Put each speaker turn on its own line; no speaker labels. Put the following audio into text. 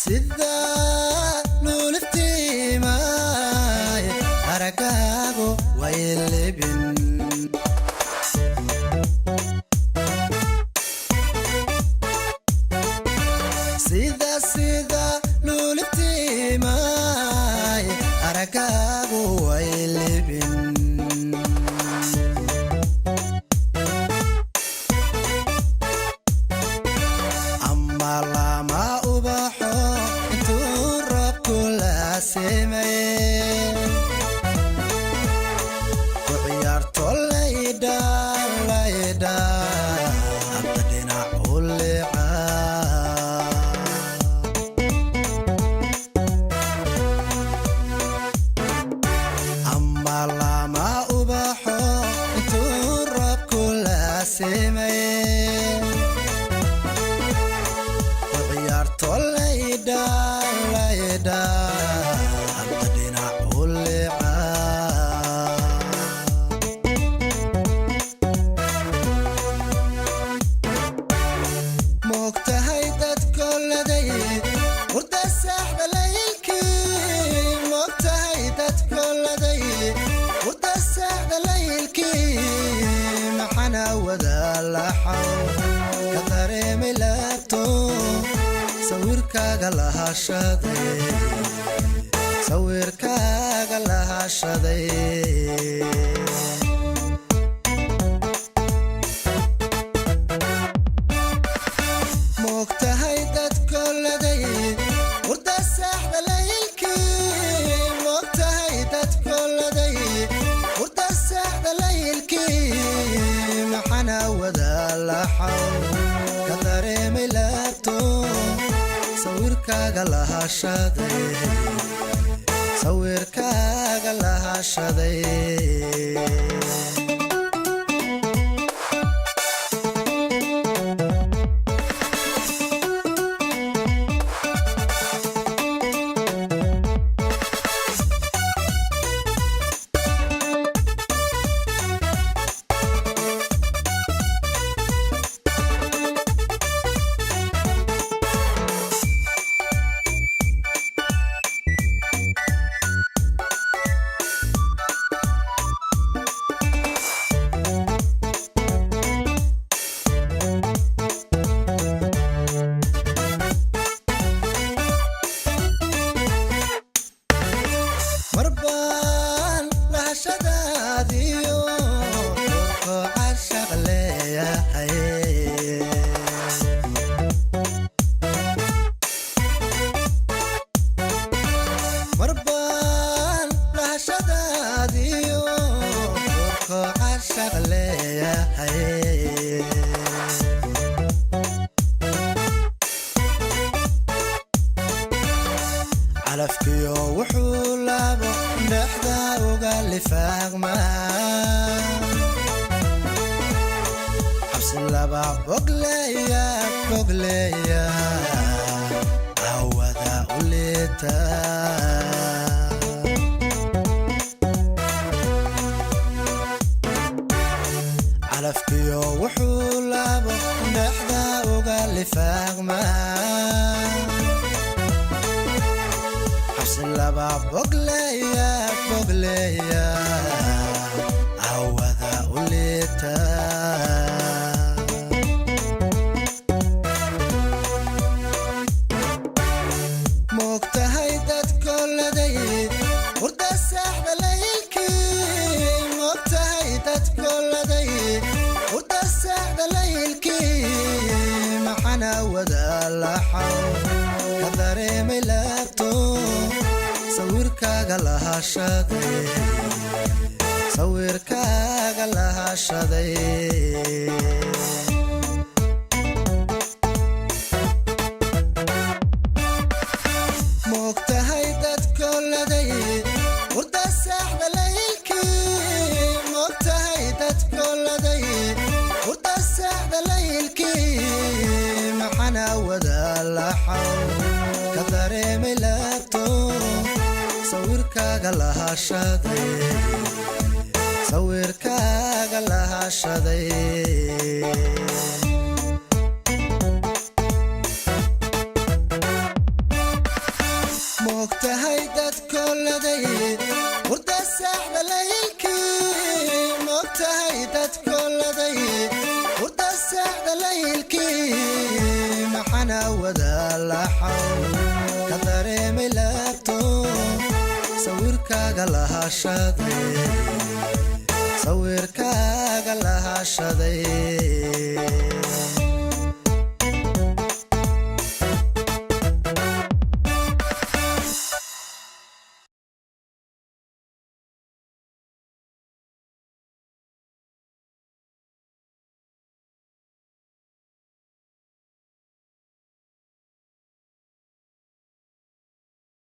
sida luliftiimay aragaago way lebin sida luliftiimay aragaago way lebin sawirkaaga lahashaday moogtahay dadka laday hurda saxda laylkii moogtahay dadka laday hurda saxda laylkii maxana wada laxaw ka dareemay laabto sawirkaaga lahashaday calafkiyo wuxuu laabo dhexda uga lifaaqma xabsi laba bogleya awada ulita calafkiyo wuxuu laabo dhexda uga lifaaqma laba bogleya awada ulita moogtahay dadka laday hurda saxda laylkii moogtahay dadka laday hurda saxda laylkii maxana wada laxaw ka dareemay laabto sawirkaaga lahashaday moogtahay dadka laday hurda saxda laylkii moogtahay dadka laday hurda saxda laylkii maxana wada laxaw ka dareemay laabto sawirkaaga lahashaday mogtahay dadkooladay hurda saxda laylkii mogtahay dadkooladay hurda saxda laylkii maxana wada laxaw ka dareemay laabto sawirkaaga lahashaday